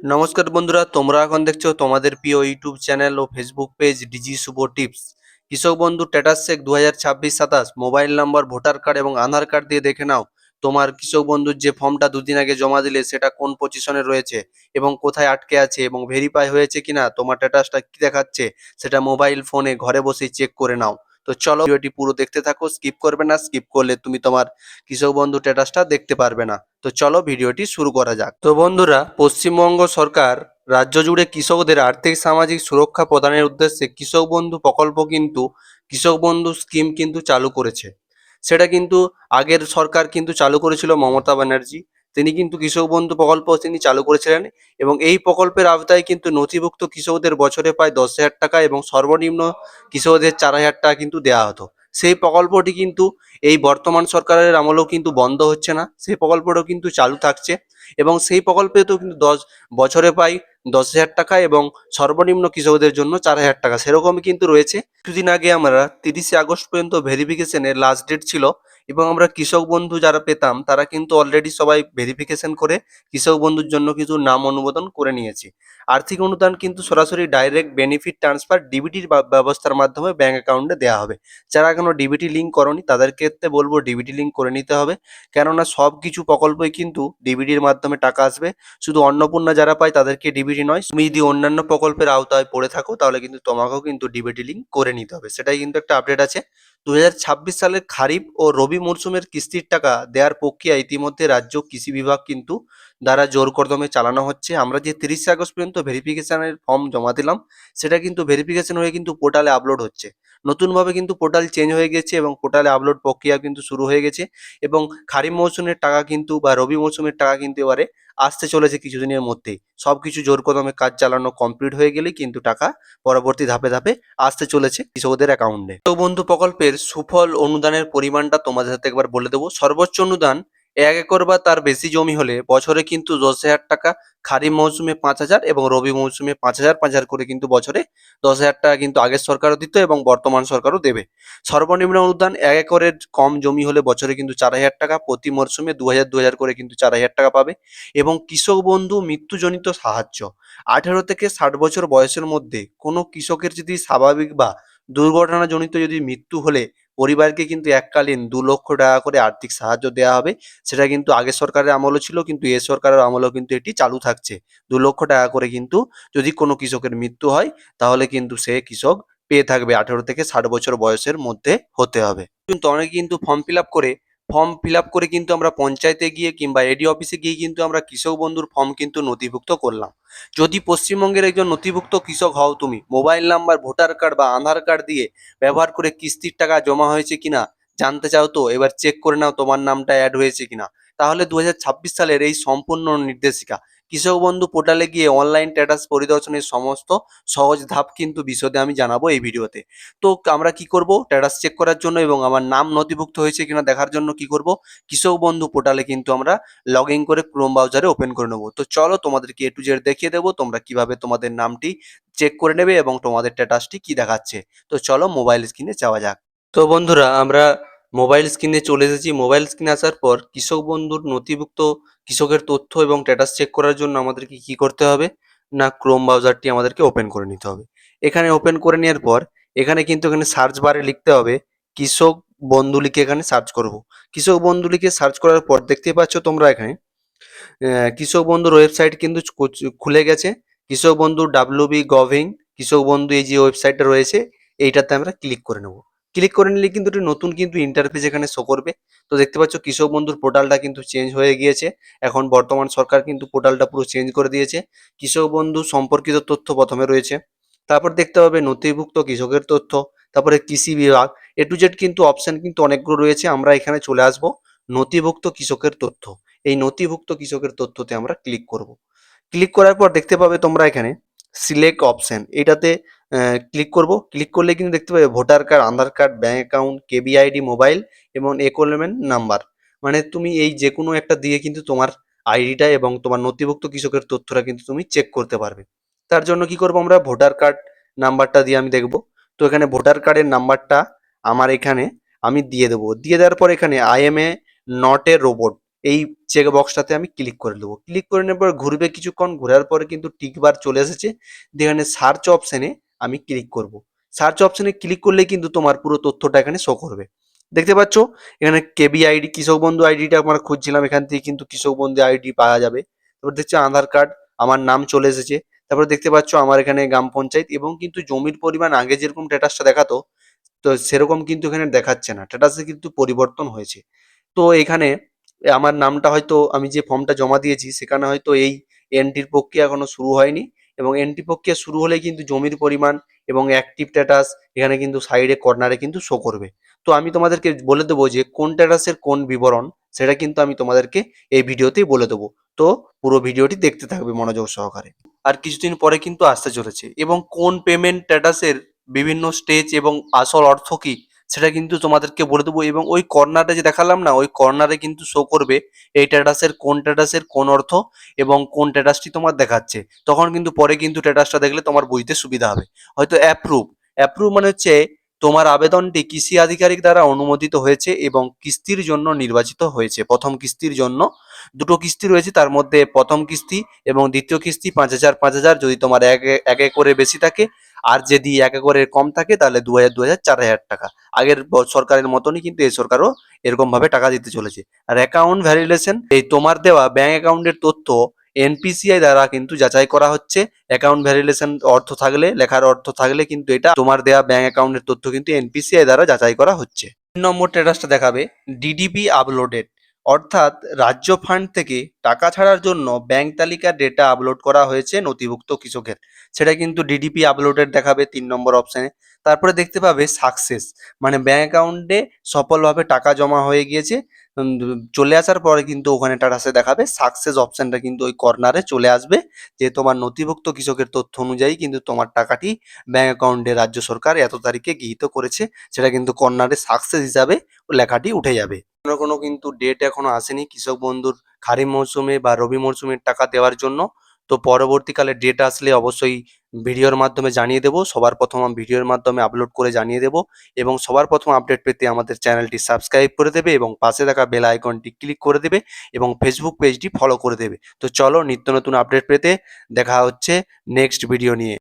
নমস্কার বন্ধুরা, তোমরা এখন দেখছো তোমাদের প্রিয় ইউটিউব চ্যানেল ও Facebook page digi Shubho tips. কৃষক বন্ধু status check 2026-27 mobile number, voter card এবং আধার কার্ড দিয়ে দেখে নাও তোমার কৃষক বন্ধুর যে ফর্মটা দুদিন আগে জমা দিলে সেটা কোন পজিশনে রয়েছে এবং কোথায় আটকে আছে এবং ভেরিফাই হয়েছে কিনা, তোমার স্ট্যাটাসটা কি দেখাচ্ছে সেটা মোবাইল ফোনে ঘরে বসেই চেক করে নাও। তো চলো ভিডিওটি পুরো দেখতে থাকো, স্কিপ করবে না। স্কিপ করলে তুমি তোমার কৃষক বন্ধু স্ট্যাটাসটা দেখতে পারবে না। তো চলো ভিডিওটি শুরু করা যাক। তো বন্ধুরা, পশ্চিমবঙ্গ সরকার রাজ্য জুড়ে কৃষকদের আর্থিক সামাজিক সুরক্ষা প্রদানের উদ্দেশ্যে কৃষক বন্ধু প্রকল্প কিন্তু কৃষক বন্ধু স্কিম কিন্তু চালু করেছে। সেটা কিন্তু আগের সরকার কিন্তু চালু করেছিল মমতা ব্যানার্জি। তিনি কিন্তু কৃষক বন্ধু প্রকল্প তিনি চালু করেছিলেন এবং এই প্রকল্পের আওতায় কিন্তু নথিভুক্ত কৃষকদের বছরে প্রায় 10,000 টাকা এবং সর্বনিম্ন কৃষকদের 4,000 টাকা কিন্তু দেওয়া হতো। সেই প্রকল্পটি কিন্তু এই বর্তমান সরকারের আমলেও কিন্তু বন্ধ হচ্ছে না, সেই প্রকল্পটাও কিন্তু চালু থাকছে এবং সেই প্রকল্পেতেও কিন্তু বছরে প্রায় 10,000 টাকা এবং সর্বনিম্ন কৃষকদের জন্য 4,000 টাকা সেরকমই কিন্তু রয়েছে। কিছুদিন আগে আমরা 30শে আগস্ট পর্যন্ত ভেরিফিকেশনের লাস্ট ডেট ছিল এবং আমরা কৃষক বন্ধু যারা পেতাম তারা কিন্তু অলরেডি সবাই ভেরিফিকেশন করে কৃষক বন্ধুর জন্য কিছু নাম অনুমোদন করে নিয়েছি। আর্থিক অনুদান কিন্তু সরাসরি ডাইরেক্ট বেনিফিট ট্রান্সফার ডিবিটির ব্যবস্থার মাধ্যমে ব্যাংক অ্যাকাউন্টে দেওয়া হবে। যারা এখনো ডিবিটি লিঙ্ক করনি তাদের ক্ষেত্রে বলবো ডিবিটি লিঙ্ক করে নিতে হবে, কেননা সব কিছু প্রকল্পই কিন্তু ডিবিটির মাধ্যমে টাকা আসবে। শুধু অন্নপূর্ণা যারা পায় তাদেরকে ডিবিটি নয়, তুমি যদি অন্যান্য প্রকল্পের আওতায় পড়ে থাকো তাহলে কিন্তু তোমাকেও কিন্তু ডিবিটি লিঙ্ক করে নিতে হবে। সেটাই কিন্তু একটা আপডেট আছে। 2026 সালের খারিফ ও রবি মরশুমের কিস্তির টাকা দেওয়ার প্রক্রিয়া ইতিমধ্যে রাজ্য কৃষি বিভাগ কিন্তু দ্বারা জোর কদমে চালানো হচ্ছে। আমরা যে 30শে আগস্ট পর্যন্ত ভেরিফিকেশনের ফর্ম জমা দিলাম সেটা কিন্তু ভেরিফিকেশন হয়ে কিন্তু পোর্টালে আপলোড হচ্ছে। নতুনভাবে কিন্তু পোর্টাল চেঞ্জ হয়ে গেছে এবং পোর্টালে আপলোড প্রক্রিয়া কিন্তু শুরু হয়ে গেছে এবং খারিফ মৌসুমের টাকা কিন্তু বা রবি মৌসুমের টাকা কিন্তু এবারে আসতে চলেছে কিছুদিনের মধ্যেই। সবকিছু জোর কদমে কাজ চালানো কমপ্লিট হয়ে গেলেই কিন্তু টাকা পরবর্তী ধাপে ধাপে আসতে চলেছে কৃষকদের অ্যাকাউন্টে। তো বন্ধু, প্রকল্পের সুফল অনুদানের পরিমাণটা তোমাদের সাথে একবার বলে দেবো। সর্বোচ্চ অনুদান 1 একর বা তার বেশি জমি হলে বছরে কিন্তু 10,000 টাকা, খারিফ মৌসুমে 5,000 এবং রবি মৌসুমে 5,000 করে কিন্তু বছরে 10,000 টাকা কিন্তু আগের সরকারও দিত এবং বর্তমান সরকারও দেবে। সর্বনিম্ন অনুদান 1 একরের কম জমি হলে বছরে কিন্তু 4,000 টাকা, প্রতি মরশুমে 2,000 করে কিন্তু 4,000 টাকা পাবে। এবং কৃষক বন্ধু মৃত্যুজনিত সাহায্য, 18 থেকে 60 বছর বয়সের মধ্যে কোনো কৃষকের যদি স্বাভাবিক বা দুর্ঘটনাজনিত যদি মৃত্যু হলে পরিবারকে কিন্তু এককালীন 2 লক্ষ টাকা করে আর্থিক সাহায্য দেওয়া হবে। সেটা কিন্তু আগের সরকারের আমলও ছিল, কিন্তু এ সরকারের আমলেও কিন্তু এটি চালু থাকছে। 2 লক্ষ টাকা করে কিন্তু যদি কোনো কৃষকের মৃত্যু হয় তাহলে কিন্তু সে কৃষক পেয়ে থাকবে। 18 থেকে 60 বছর বয়সের মধ্যে হতে হবে। কিন্তু অনেকে কিন্তু ফর্ম ফিল আপ করে কিন্তু আমরা পঞ্চায়েতে গিয়ে কিংবা এডি অফিসে গিয়ে কিন্তু আমরা কৃষক বন্ধুর ফর্ম কিন্তু নথিভুক্ত করলাম। যদি পশ্চিমবঙ্গের একজন নথিভুক্ত কৃষক হও, তুমি মোবাইল নাম্বার, ভোটার কার্ড বা আধার কার্ড দিয়ে ব্যবহার করে কিস্তির টাকা জমা হয়েছে কিনা জানতে চাও, তো এবার চেক করে নাও তোমার নামটা অ্যাড হয়েছে কিনা। তাহলে 2026 সালের এই সম্পূর্ণ নির্দেশিকা কৃষক বন্ধু পোর্টালে গিয়ে অনলাইন স্ট্যাটাস পরিদর্শনের সমস্ত সহজ ধাপ কিন্তু বিশদে আমি জানাবো এই ভিডিওতে। তো আমরা কি করব, স্ট্যাটাস চেক করার জন্য এবং আমার নাম নথিভুক্ত হয়েছে কিনা দেখার জন্য কি করব, কৃষক বন্ধু পোর্টালে কিন্তু আমরা লগ ইন করে ক্রোম ব্রাউজারে ওপেন করে নেবো। তো চলো তোমাদেরকে এ টু জেড দেখিয়ে দেবো তোমরা কিভাবে তোমাদের নামটি চেক করে নেবে এবং তোমাদের স্ট্যাটাসটি কি দেখাচ্ছে। তো চলো মোবাইল স্ক্রিনে যাওয়া যাক। তো বন্ধুরা, আমরা মোবাইল স্ক্রিনে চলে এসেছি। মোবাইল স্ক্রিনে আসার পর কৃষক বন্ধুর নথিভুক্ত কৃষকের তথ্য এবং স্ট্যাটাস চেক করার জন্য আমাদেরকে কি করতে হবে না, ক্রোম ব্রাউজারটি আমাদেরকে ওপেন করে নিতে হবে। এখানে ওপেন করে নেওয়ার পর এখানে সার্চ বারে লিখতে হবে কৃষক বন্ধু, লিখে এখানে সার্চ করব। কৃষক বন্ধু লিখে সার্চ করার পর দেখতে পাচ্ছ তোমরা এখানে কৃষক বন্ধুর ওয়েবসাইট কিন্তু খুলে গেছে। কৃষক বন্ধু WB গভিং কৃষক বন্ধু এই যে ওয়েবসাইটটা রয়েছে এইটাতে আমরা ক্লিক করে নেব। ক্লিক করে নিলে কিন্তু একটা নতুন কিন্তু ইন্টারফেস এখানে শো করবে। তো দেখতে পাচ্ছ কৃষক বন্ধুর পোর্টালটা কিন্তু চেঞ্জ হয়ে গিয়েছে। এখন বর্তমান সরকার কিন্তু পোর্টালটা পুরো চেঞ্জ করে দিয়েছে। কৃষক বন্ধু সম্পর্কিত তথ্য প্রথমে রয়েছে, তারপর দেখতে হবে নথিভুক্ত কৃষকের তথ্য, তারপরে কৃষি বিভাগ, এ টু জেড কিন্তু অপশন কিন্তু অনেকগুলো রয়েছে। আমরা এখানে চলে আসব নথিভুক্ত কৃষকের তথ্য। এই নথিভুক্ত কৃষকের তথ্যতে আমরা ক্লিক করব। ক্লিক করার পর দেখতে পাবে তোমরা এখানে সিলেক্ট অপশন, এটাতে ক্লিক করব। ক্লিক করলে কিন্তু দেখতে পাবে voter card, Aadhaar card, bank account, কেবিআইডি, মোবাইল এবং একোলেমেন্ট নাম্বার, মানে তুমি এই যে কোনো একটা দিয়ে কিন্তু তোমার আইডিটা এবং তোমার নথিভুক্ত কৃষকের তথ্যটা কিন্তু তুমি চেক করতে পারবে। তার জন্য কি করব, আমরা ভোটার কার্ড নাম্বারটা দিয়ে আমি দেখব। তো এখানে ভোটার কার্ডের নাম্বারটা আমার এখানে আমি দিয়ে দেবো। দিয়ে দেওয়ার পর এখানে I M A not a robot, এই চেক বক্সটাতে আমি ক্লিক করে দেবো। ক্লিক করে নেওয়ার পর ঘুরবে কিছুক্ষণ, ঘোরার পরে কিন্তু টিক বার চলে এসেছে। এখানে সার্চ অপশানে আমি ক্লিক করব। সার্চ অপশানে ক্লিক করলে কিন্তু তোমার পুরো তথ্যটা এখানে শো করবে। দেখতে পাচ্ছ এখানে কেবি আইডি, কৃষক বন্ধু আইডিটা আমরা খুঁজছিলাম, এখান থেকে কিন্তু কৃষক বন্ধু আইডি পাওয়া যাবে। তারপর দেখছি আধার কার্ড, আমার নাম চলে এসেছে। তারপরে দেখতে পাচ্ছ আমার এখানে গ্রাম পঞ্চায়েত, এবং কিন্তু জমির পরিমাণ আগে যেরকম স্ট্যাটাসটা দেখাতো, তো সেরকম কিন্তু এখানে দেখাচ্ছে না, স্ট্যাটাসে কিন্তু পরিবর্তন হয়েছে। তো এখানে আমার নামটা হয়তো, আমি যে ফর্মটা জমা দিয়েছি সেখানে হয়তো এই এন্ট্রির প্রক্রিয়া এখনো শুরু হয়নি, এবং এন্ট্রি প্রক্রিয়া শুরু হলে কিন্তু জমির পরিমাণ এবং অ্যাক্টিভ স্ট্যাটাস এখানে কিন্তু সাইডে কর্নারে কিন্তু শো করবে। তো আমি তোমাদেরকে বলে দেবো যে কোন স্ট্যাটাসের কোন বিবরণ, সেটা কিন্তু আমি তোমাদেরকে এই ভিডিওতেই বলে দেবো। তো পুরো ভিডিওটি দেখতে থাকবে মনোযোগ সহকারে। আর কিছুদিন পরে কিন্তু আসতে চলেছে, এবং কোন পেমেন্ট স্ট্যাটাসের বিভিন্ন স্টেজ এবং আসল অর্থ কি সেটা কিন্তু তোমাদেরকে বলে দেবো। এবং ওই কর্নারে যে দেখালাম না, ওই কর্নারে কিন্তু শো করবে এই স্ট্যাটাসের কোন অর্থ এবং কোন স্ট্যাটাসটি তোমার দেখাচ্ছে। তখন কিন্তু পরে কিন্তু স্ট্যাটাসটা দেখলে তোমার বুঝতে সুবিধা হবে। হয়তো অ্যাপ্রুভ, অ্যাপ্রুভ মানে হচ্ছে তোমার আবেদনটি কৃষি আধিকারিক দ্বারা অনুমোদিত হয়েছে এবং কিস্তির জন্য নির্বাচিত হয়েছে। প্রথম কিস্তির জন্য দুটো কিস্তি রয়েছে, তার মধ্যে প্রথম কিস্তি এবং দ্বিতীয় কিস্তি 5,000 যদি তোমার এক একরের বেশি থাকে, আর যদি এক একরের কম থাকে তাহলে 2,000, 4,000 টাকা। আগের সরকারের মতনই কিন্তু এই সরকারও এরকম ভাবে টাকা দিতে চলেছে। আর অ্যাকাউন্ট ভ্যালিডেশন, এই তোমার দেওয়া ব্যাংক অ্যাকাউন্টের তথ্য এনপিসিআই দ্বারা কিন্তু যাচাই করা হচ্ছে। অ্যাকাউন্ট ভ্যালিডেশন অর্থ থাকলে, লেখার অর্থ থাকলে কিন্তু এটা তোমার দেওয়া ব্যাংক অ্যাকাউন্টের তথ্য কিন্তু এনপিসিআই দ্বারা যাচাই করা হচ্ছে। 3 নম্বর স্ট্যাটাসটা দেখাবে ডিডিপি আপলোডেড, অর্থাৎ রাজ্য ফান্ড থেকে টাকা ছাড়ার জন্য ব্যাংক তালিকার ডেটা আপলোড করা হয়েছে নথিভুক্ত কৃষকের, সেটা কিন্তু ডিডিপি আপলোডেড দেখাবে 3 নম্বর অপশানে। তারপরে দেখতে পাবে সাকসেস, মানে ব্যাংক অ্যাকাউন্টে সফলভাবে টাকা জমা হয়ে গিয়েছে। চলে আসার পরে কিন্তু ওখানে স্ট্যাটাসে দেখাবে সাকসেস অপশানটা কিন্তু ওই কর্নারে চলে আসবে, যে তোমার নথিভুক্ত কৃষকের তথ্য অনুযায়ী কিন্তু তোমার টাকাটি ব্যাংক অ্যাকাউন্টে রাজ্য সরকার এত তারিখে গৃহীত করেছে, সেটা কিন্তু কর্নারে সাকসেস হিসাবে লেখাটি উঠে যাবে। কোনো কোনো কিন্তু ডেট এখনো আসেনি কৃষক বন্ধুর খারিফ মরশুমে বা রবি মরশুমের টাকা দেওয়ার জন্য। তো পরবর্তীকালে ডেট আসলে অবশ্যই ভিডিওর মাধ্যমে জানিয়ে দেবো, সবার প্রথম আমি ভিডিওর মাধ্যমে আপলোড করে জানিয়ে দেবো। এবং সবার প্রথম আপডেট পেতে আমাদের চ্যানেলটি সাবস্ক্রাইব করে দেবে এবং পাশে থাকা বেল আইকনটি ক্লিক করে দেবে এবং ফেসবুক পেজটি ফলো করে দেবে। তো চলো নিত্য নতুন আপডেট পেতে দেখা হচ্ছে নেক্সট ভিডিও নিয়ে।